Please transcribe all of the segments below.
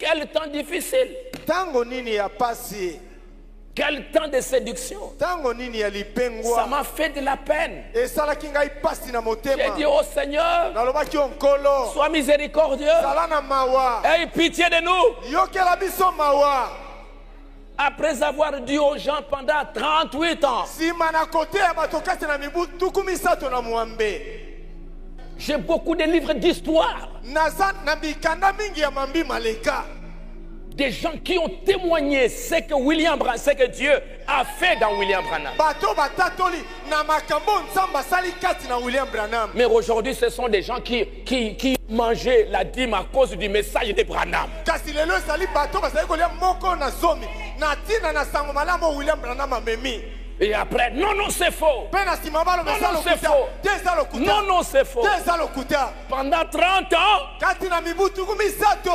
Quel temps difficile. Tango nini ya pasi. Quel temps de séduction. Tango nini ya lipengwa. Ça m'a fait de la peine. Et sala kinga ipasi na motema. J'ai dit, oh Seigneur, Nalobaki onkolo. sois miséricordieux. Sala na mawa. Aie pitié de nous. Yokela biso mawa. Après avoir dit aux gens pendant 38 ans, Si mana kote ya batokati na mibu tukumi sato na muambe. j'ai beaucoup de livres d'histoire. Nazan na bikanda mingi ya mambi maleka. Des gens qui ont témoigné ce que Dieu a fait dans William Branham. Bato batatoli na makambo nzamba sali kati na William Branham. Mais aujourd'hui, ce sont des gens qui mangeaient la dîme à cause du message de Branham. Kasi lelo sali bato basali kolia moko na zomi. Na tina na sango malamo William Branham amemi. Et après, non, non, c'est faux. Pena si mabalo Non, mesalo non, c'est kuta. faux. Tesalo kuta. Non, non, c'est faux. Tesalo kuta. Pendant 30 ans, Kati na mibu tukumi sato.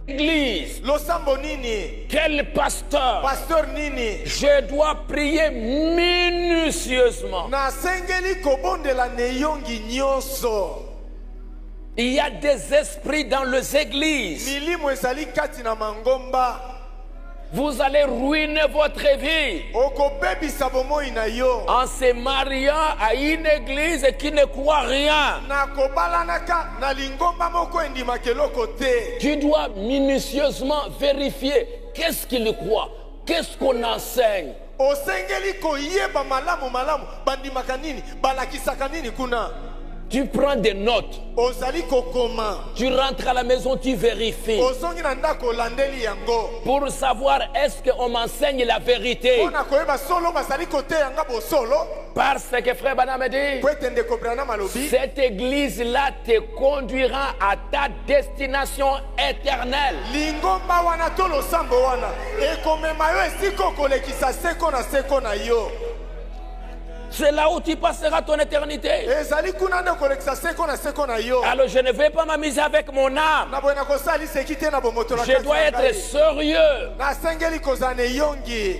l'église, Losambo nini? quel pasteur, Pasteur nini? je dois prier minutieusement. Na sengeli kobondela neyongi nyonso. Il y a des esprits dans les églises. Milimo ezali kati na mangomba. Vous allez ruiner votre vie Okobebisa bomoi na yo. en se mariant à une église qui ne croit rien. Na kobalanaka na lingomba moko endima keloko te. Tu dois minutieusement vérifier qu'est-ce qu'il croit, qu'est-ce qu'on enseigne. Osengeli koyeba malamu malamu bandimaka nini balakisaka nini kuna. Tu prends des notes, Ozali kokoma. tu rentres à la maison, tu vérifies Ozongi na ndako landeli yango. pour savoir est-ce qu'on m'enseigne la vérité. Ona koyeba solo basali kote yanga bo solo. Parce que frère Branham dit, Kwetende ko Branham alobi. cette église-là te conduira à ta destination éternelle. Lingomba wana to losambo wana. Ekomema yo esiko kolekisa seko na yo. C'est là où tu passeras ton éternité. Ezali kuna nde kolekisa seko na yo. Alors je ne vais pas m'amuser avec mon âme. Na boyena kosali sekite na bomoto la Je dois être sérieux. Na sengeli kozane yongi.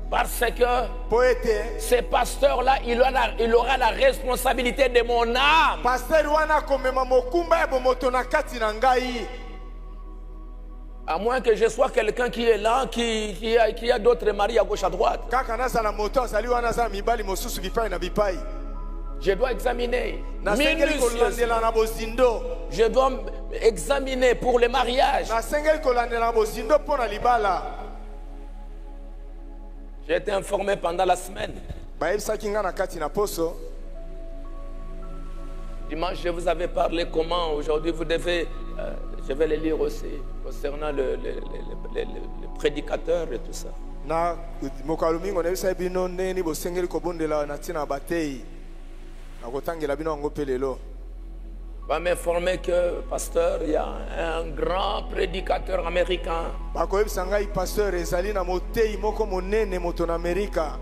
Parce que Poete. ce pasteur-là, il aura la responsabilité de mon âme. Pasteur wana komema mokumba ya bomoto na kati na ngai. À moins que je sois quelqu'un qui est là, qui a d'autres maris à gauche à droite. Kaka naza na moto azali wana za mibali mosusu bipai na bipai. Je dois examiner Na sengeli kolandela minutieusement. na bozindo. Je dois examiner pour le mariage. Na sengeli kolandela na bozindo pona libala. J'ai été informé pendant la semaine. Bayebisaki nga na kati na poso. Dimanche, je vous avais parlé comment aujourd'hui vous devez... je vais le lire aussi, concernant le prédicateur et tout ça. Na mokalo mingo na bisa bino ndeni bosengeli kobondela na tina batei. Na kotangela bino ngo pelelo. Va m'informer que, pasteur, il y a un grand prédicateur américain Bakoyebisa ngai pasteur ezali na motei moko monene moto na Amerika.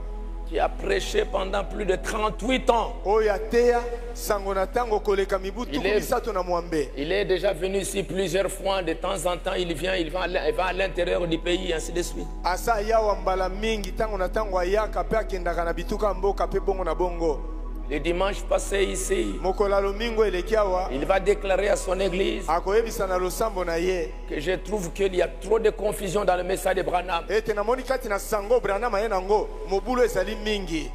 qui a prêché pendant plus de 38 ans. Oya teya sango na tango koleka mibutu misato na mwambe. Il est déjà venu ici plusieurs fois, de temps en temps il va à l'intérieur du pays, ainsi de suite. Asa yawa mbala mingi tango na tango ayaka pe akendaka na bituka mboka pe bongo na bongo. Le dimanche passé ici, Mokolalo mingo elekiawa il va déclarer à son église akoyebisa na losambo na ye. que je trouve qu'il y a trop de confusion dans le message de Branham. Ete na moni kati na sango Branham ye nango mobulo ezali mingi.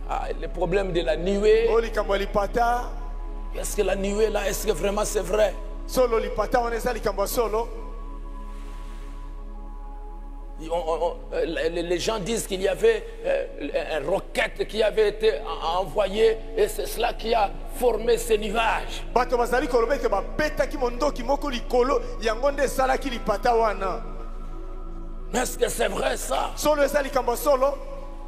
Ah, le problème de la nuée, O likambo lipata est-ce que la nuée là, est-ce que vraiment c'est vrai? solo lipata wana eza likambo solo. Les gens disent qu'il y avait une roquette qui avait été envoyée et c'est cela qui a formé ces nuages. Bato bazali koloba ke babetaki mondoki moko likolo yango nde esalaki lipata wana. Est-ce que c'est vrai ça? Solo eza likambo solo.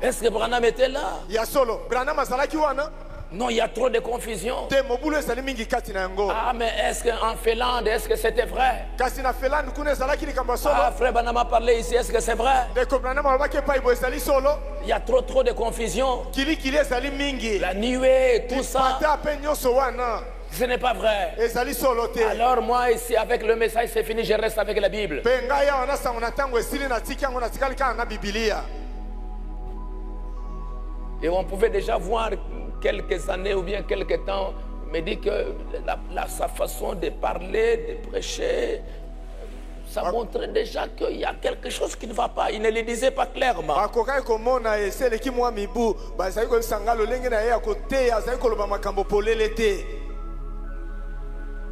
Est-ce que Branham était là? Ya solo Branham azalaki wana. Non, il y a trop de confusion. Te mobulo ezali mingi kati na yango. Ah, mais est-ce qu'en Finlande, est-ce que c'était vrai? Kasi na Finlande kuna ezalaki likambo solo. Ah, frère Branham a parlé ici, est-ce que c'est vrai? Ndeko Branham alobaki epai bo ezali solo. Il y a trop de confusion. Kilikili ezali mingi. La nuée, tout ça, Lipata pe nyonso wana ce n'est pas vrai. ezali solo te. Alors moi ici, avec le message, c'est fini, je reste avec la Bible. Pe ngai awa na sango na tango esili na tiki yango na tikali kaka na Biblia. Et on pouvait déjà voir quelques années ou bien quelques temps me dit que sa façon de parler, de prêcher, ça montrait déjà qu'il y a quelque chose qui ne va pas. Il ne le disait pas clairement.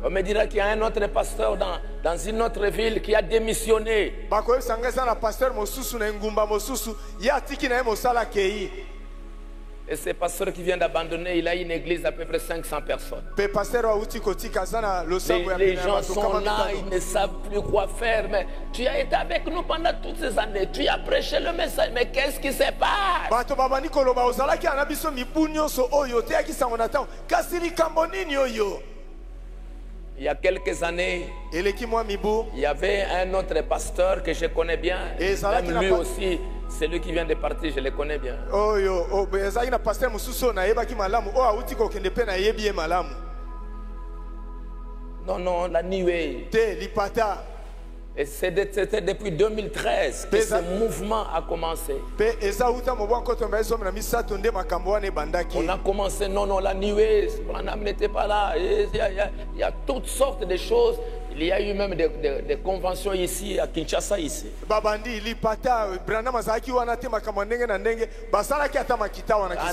On me dira qu'il y a un autre pasteur dans une autre ville qui a démissionné. Et ce pasteur qui vient d'abandonner, il a une église à peu près 500 personnes. Les gens sont là, ils ne savent plus quoi faire. Mais tu as été avec nous pendant toutes ces années. Tu as prêché le message. Mais qu'est-ce qui se passe? Il y a quelques années, il y avait un autre pasteur que je connais bien. Même lui aussi, celui qui vient de partir, je le connais bien. Non, non, la nuée. Et c'était depuis 2013 que ce mouvement a commencé. On a commencé, non, la nuée, Branham n'était pas là. Il y a toutes sortes de choses. Il y a eu même des conventions ici, à Kinshasa, ici. En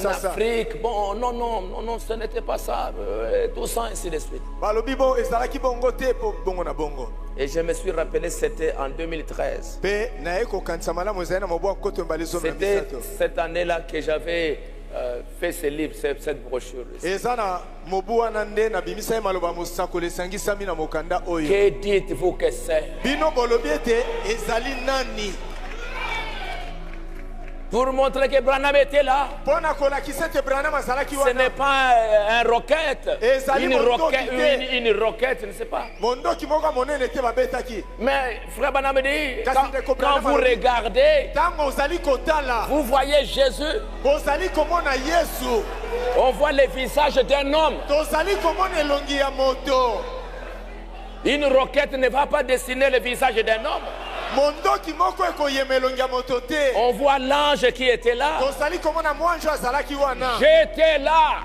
Afrique, bon, non, ce n'était pas ça. Tout ça, ainsi de suite. Et je me suis rappelé, c'était en 2013. C'était cette année-là que j'avais fait ce livre, cette brochure. Que dites-vous que c'est? Pour montrer que Branham était là. Ce n'est pas un roquette. Une roquette, je ne sais pas. Mais frère Branham dit, quand vous regardez, vous voyez Jésus. On voit le visage d'un homme. Une roquette ne va pas dessiner le visage d'un homme. On voit l'ange qui était là. J'étais là.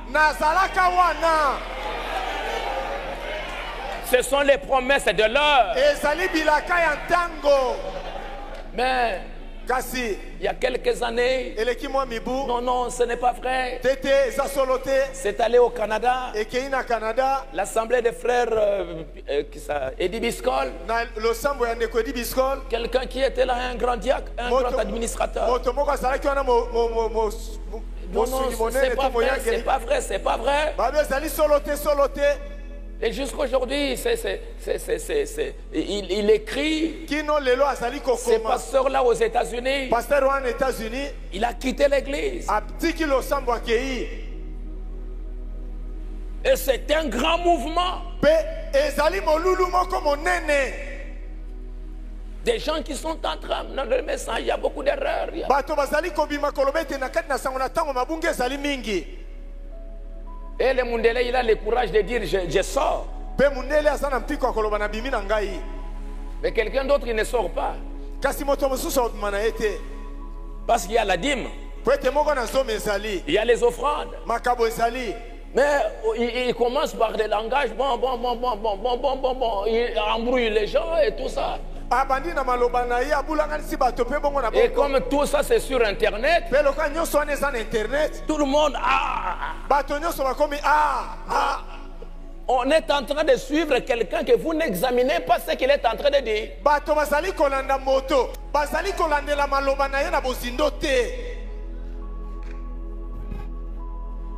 Ce sont les promesses de l'heure. Mais il y a quelques années, non, ce n'est pas vrai. C'est allé au Canada. L'assemblée des frères Eddie Biscol. Quelqu'un qui était là, un grand diacre, un grand administrateur. Non, c'est pas vrai. Et jusqu'aujourd'hui, il écrit, ce pasteur-là aux États-Unis, il a quitté l'église. Et c'est un grand mouvement. Des gens qui sont en train de le message, il y a beaucoup d'erreurs. Et le Mundele, il a le courage de dire je sors. Mais quelqu'un d'autre, il ne sort pas. Parce qu'il y a la dîme. Il y a les offrandes. Mais il commence par des langages, il embrouille les gens et tout ça. Et comme tout ça c'est sur internet, tout le monde on est en train de suivre quelqu'un que vous n'examinez pas ce qu'il est en train de dire.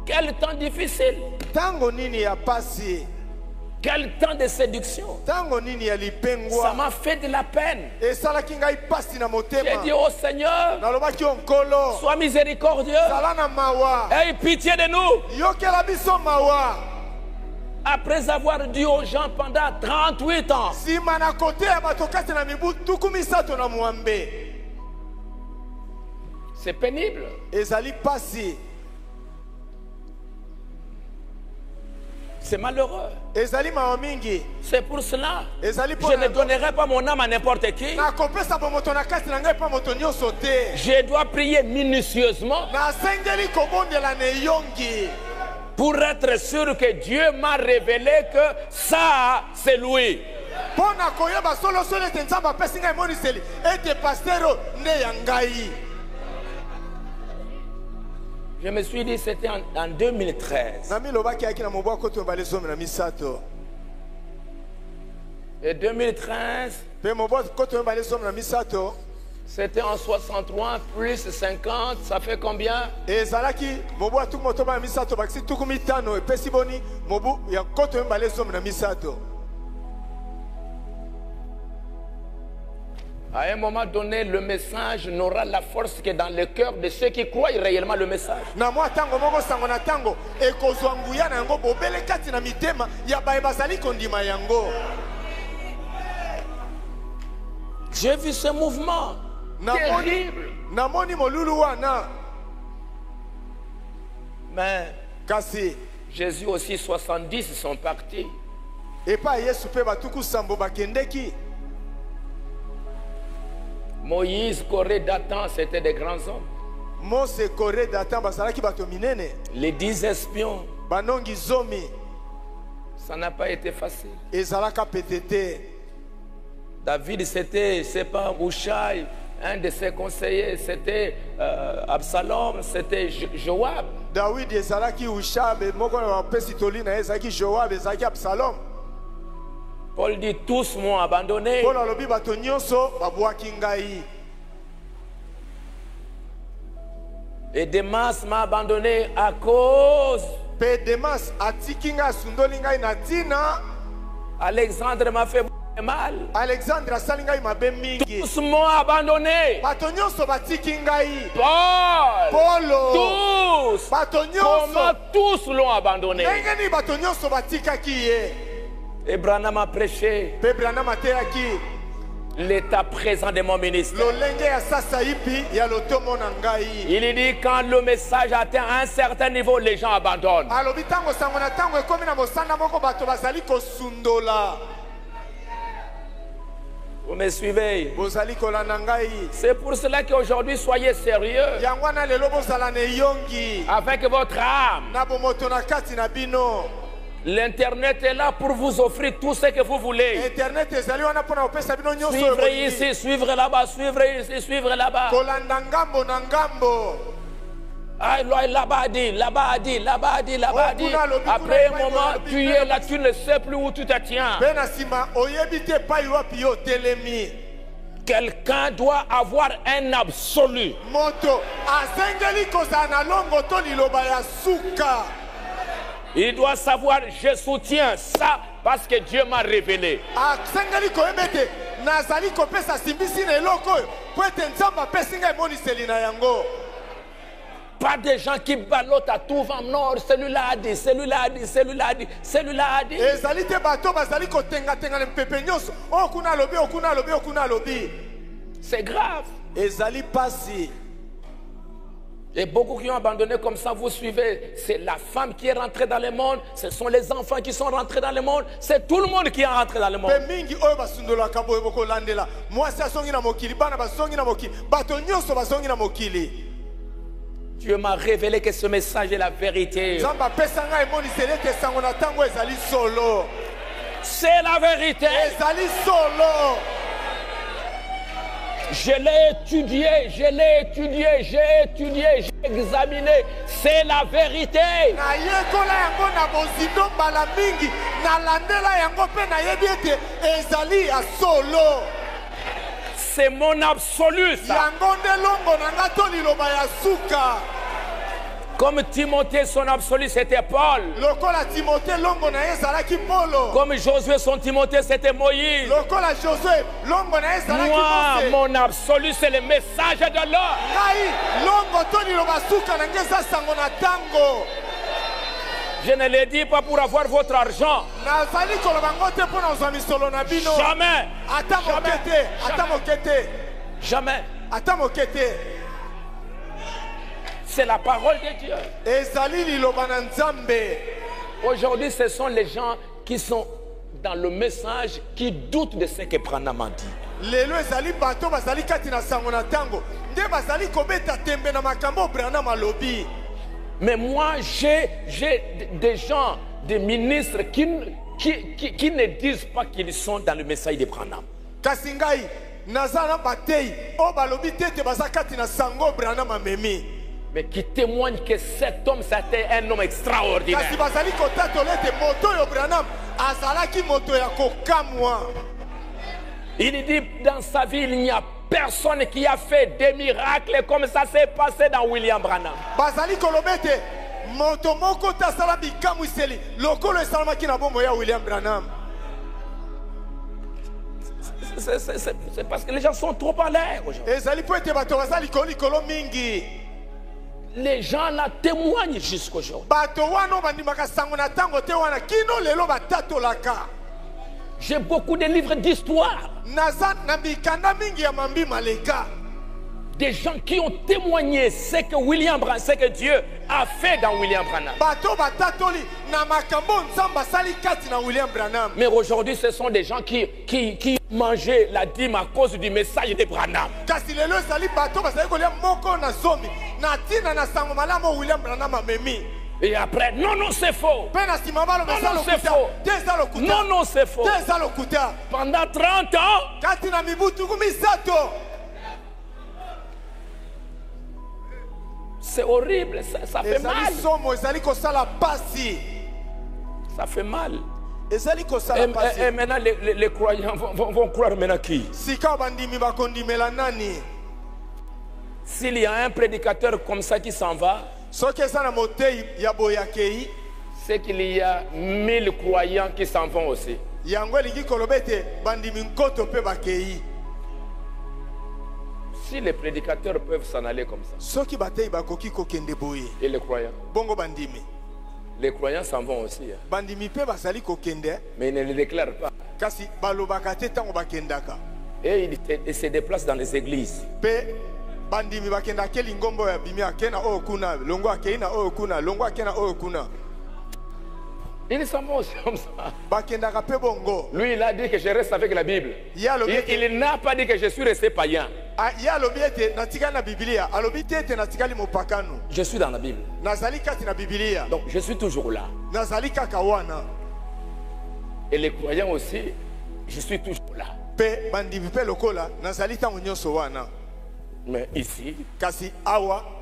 Quel temps difficile. Quel temps de séduction. Ça m'a fait de la peine. J'ai dit au Seigneur, sois miséricordieux. Aie pitié de nous. Après avoir dit aux gens pendant 38 ans. C'est pénible. C'est malheureux. C'est pour cela je ne donnerai pas mon âme à n'importe qui. Je dois prier minutieusement pour être sûr que Dieu m'a révélé que ça, c'est lui. Je me suis dit c'était en 2013. Et 2013, c'était en 63 plus 50, ça fait combien? À un moment donné, le message n'aura la force que dans le cœur de ceux qui croient réellement le message. J'ai vu ce mouvement terrible. Mais Jésus aussi, 70 sont partis. Moïse, Corée, Dathan, c'était des grands hommes. Les 10 espions, ça n'a pas été facile. David, c'était, c'est pas Hushai, un de ses conseillers, c'était Absalom, c'était Joab. Paul dit, tous m'ont abandonné. Et Demas m'a abandonné à cause. Alexandre m'a fait mal. Tous m'ont abandonné. Paul. Tous. Comment tous l'ont abandonné? Et Branham a prêché l'état présent de mon ministère. Il dit quand le message atteint un certain niveau, les gens abandonnent. Vous me suivez? C'est pour cela qu'aujourd'hui, soyez sérieux avec votre âme. L'Internet est là pour vous offrir tout ce que vous voulez. Suivre ici, suivre là-bas, suivre ici, suivre là-bas. Ah, là-bas dit, là-bas dit, là-bas dit, là-bas dit. Après un moment, tu es là, tu ne sais plus où tu te tiens. Quelqu'un doit avoir un absolu. Il doit savoir, je soutiens ça parce que Dieu m'a révélé. Pas des gens qui ballottent à tout vent. Non, celui-là a dit, celui-là a dit, celui-là a dit, celui-là a dit. C'est grave. Et beaucoup qui ont abandonné comme ça, vous suivez. C'est la femme qui est rentrée dans le monde. Ce sont les enfants qui sont rentrés dans le monde. C'est tout le monde qui est rentré dans le monde. Dieu m'a révélé que ce message est la vérité. C'est la vérité. Je l'ai étudié, je l'ai étudié, j'ai étudié, j'ai examiné. C'est la vérité. C'est mon absolu, ça. Comme Timothée, son absolu, c'était Paul. Comme Josué, son Timothée, c'était Moïse. Moi, mon absolu, c'est le message de l'homme. Je ne le dis pas pour avoir votre argent. Jamais. Jamais. C'est la parole de Dieu. Aujourd'hui, ce sont les gens qui sont dans le message qui doutent de ce que Branham a dit. Mais moi, j'ai des gens, des ministres qui ne disent pas qu'ils sont dans le message de Branham. Kasingai, Nazana Batei, Obalobite te bazakati na sango Branham amemi. Mais qui témoigne que cet homme, c'était un homme extraordinaire. Kasi bazali kotatole te moto yo Branham, azalaki moto ya kokamwa. Il dit dans sa vie, il n'y a personne qui a fait des miracles comme ça s'est passé dans William Branham. Bazali kolobete, moto moko tasala bikamwiseli, lokolo esalamaki na bombo ya William Branham. C'est parce que les gens sont trop à l'air aujourd'hui. Ezali po ete bato bazali kolikolo mingi. Les gens la témoignent jusqu'aujourd'hui. Bato wano bandimaka sango na tango te wana kino lelo batatolaka. J'ai beaucoup de livres d'histoire. Des gens qui ont témoigné ce que Dieu a fait dans William Branham. Mais aujourd'hui, ce sont des gens qui mangeaient la dîme à cause du message de Branham. Et après, non, non, c'est faux. Non, non, c'est faux. Non, non, c'est faux. Pendant 30 ans, c'est horrible, ça fait mal. Ça fait mal. Et maintenant, les croyants vont croire maintenant qui? S'il y a un prédicateur comme ça qui s'en va, c'est qu'il y a 1000 croyants qui s'en vont aussi. Si les prédicateurs peuvent s'en aller comme ça, et les croyants s'en vont aussi. Mais ils ne le déclarent pas. Et ils se déplacent dans les églises. Il s'en va aussi comme ça. Lui, il a dit que je reste avec la Bible. Il n'a pas dit que je suis resté païen. Je suis dans la Bible. Donc je suis toujours là. Et les croyants aussi, je suis toujours là. Mais ici,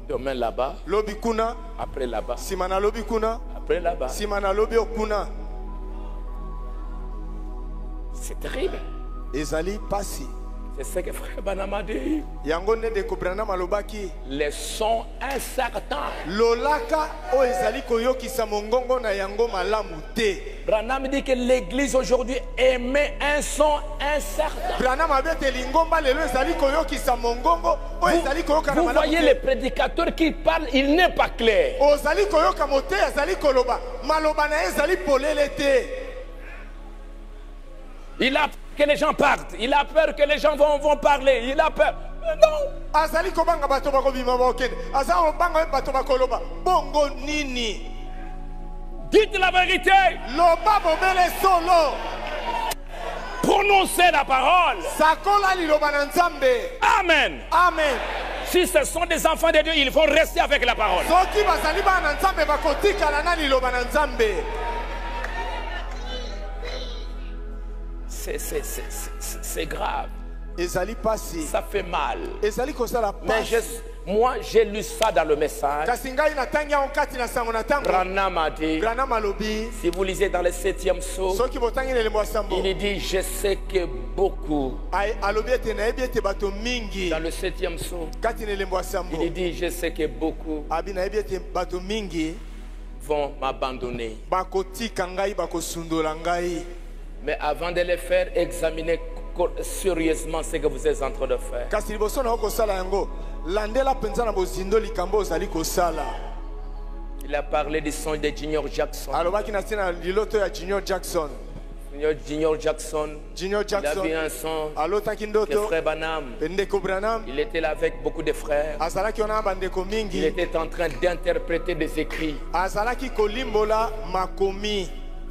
demain là-bas, après là-bas, après là-bas. C'est terrible. C'est ce que frère Branham a dit. Les sons incertains. Branham dit que l'église aujourd'hui émet un son incertain. Vous voyez les prédicateurs qui parlent, il n'est pas clair. Il a peur que les gens partent. Il a peur que les gens vont parler. Il a peur. Non. Dites la vérité. Prononcez la parole. Amen. Amen. Si ce sont des enfants de Dieu, ils vont rester avec la parole. C'est grave. Ça fait mal. Mais moi, j'ai lu ça dans le message. Branham a dit, si vous lisez dans le 7e psaume, il dit, je sais que beaucoup. Dans le 7e psaume, il dit, je sais que beaucoup vont m'abandonner. Mais avant de le faire, examinez sérieusement ce que vous êtes en train de faire. Il a parlé du son de Junior Jackson. Junior Jackson, il a vu un son que frère Branham, il était là avec beaucoup de frères. Il était en train d'interpréter des écrits.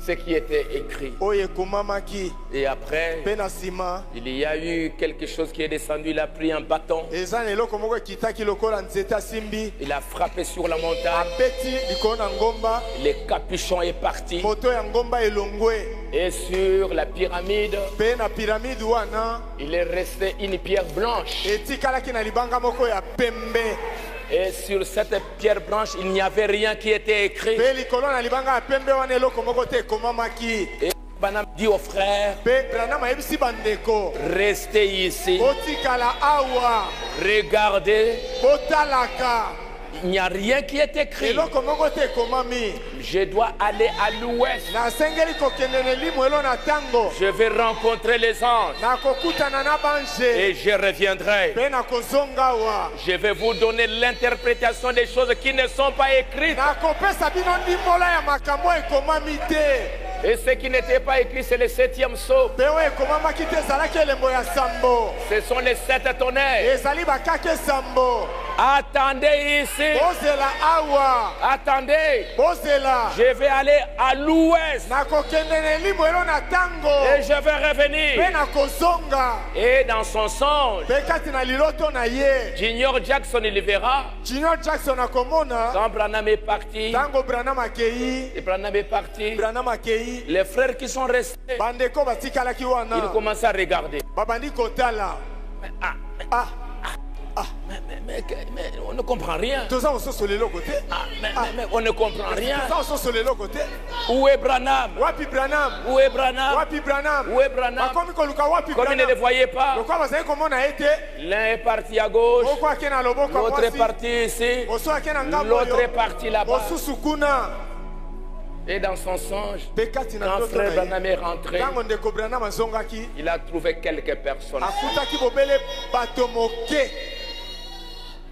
ce qui était écrit. Et après, il y a eu quelque chose qui est descendu, il a pris un bâton. Il a frappé sur la montagne. Le capuchon est parti. Et sur la pyramide, il est resté une pierre blanche. Et sur cette pierre blanche, il n'y avait rien qui était écrit. Et Branham dit aux frères, restez ici, regardez, il n'y a rien qui est écrit. Je dois aller à l'ouest. Je vais rencontrer les anges. Et je reviendrai. Je vais vous donner l'interprétation des choses qui ne sont pas écrites. Et ce qui n'était pas écrit, c'est le 7e sceau. Ce sont les 7 tonnerres. Attendez ici. Attendez. Je vais aller à l'ouest. Et je vais revenir. Et dans son songe, Junior Jackson, il verra. Quand Branham est parti, et Branham est parti, les frères qui sont restés, ils commencent à regarder. Mais on ne comprend rien. Mais on ne comprend rien. Où est Branham? Où est Branham? Où est Branham? Comme ils ne le voyaient pas, l'un est parti à gauche, l'autre est parti ici, l'autre est parti là-bas. Et dans son songe, quand frère Branham est rentré, il a trouvé quelques personnes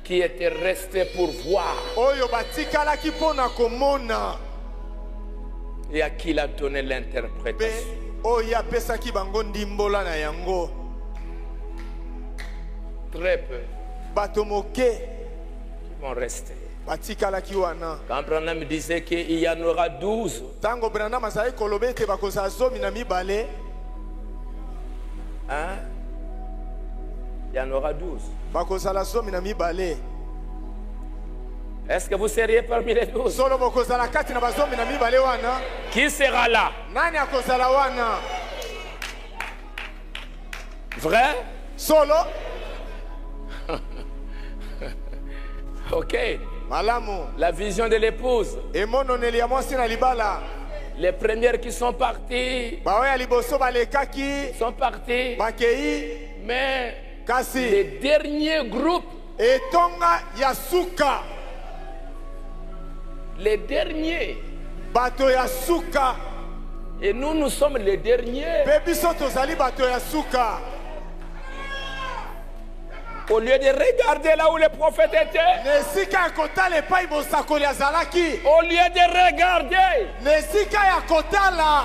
qui étaient restées pour voir et à qui il a donné l'interprétation. Très peu qui vont rester. Quand Branham disait qu'il y en aura 12, hein? Il y en aura 12. Est-ce que vous seriez parmi les 12? Qui sera là? Vrai? Solo? Ok. La vision de l'épouse. Les premières qui sont parties sont parties. Mais les derniers groupes, les derniers, et nous sommes les derniers. Au lieu de regarder là où le prophète était, au lieu de regarder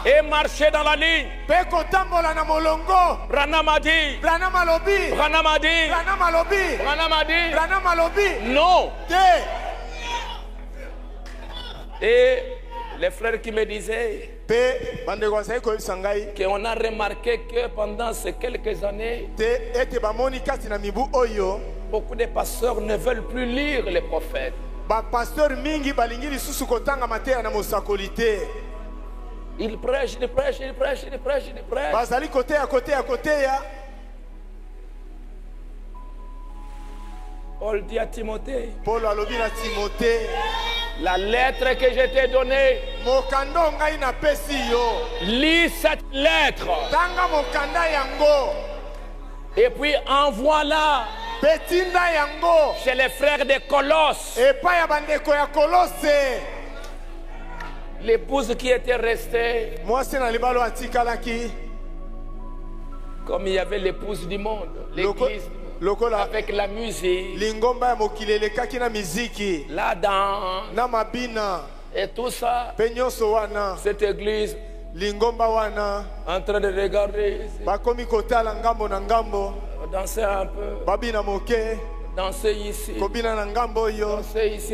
et marcher dans la ligne, Branham a dit, non. Et les frères qui me disaient qu'on a remarqué que pendant ces quelques années, beaucoup de pasteurs ne veulent plus lire les prophètes. Ils prêchent, ils prêchent, ils prêchent, ils prêchent, ils prêchent. Paul dit à Timothée, la lettre que je t'ai donnée, lis cette lettre et puis envoie-la chez les frères de Colosse. L'épouse qui était restée, comme il y avait l'épouse du monde, l'église, avec la musique, la danse et tout ça, cette église en train de regarder ici, danser un peu, danser ici,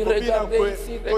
regardez ici, regardez.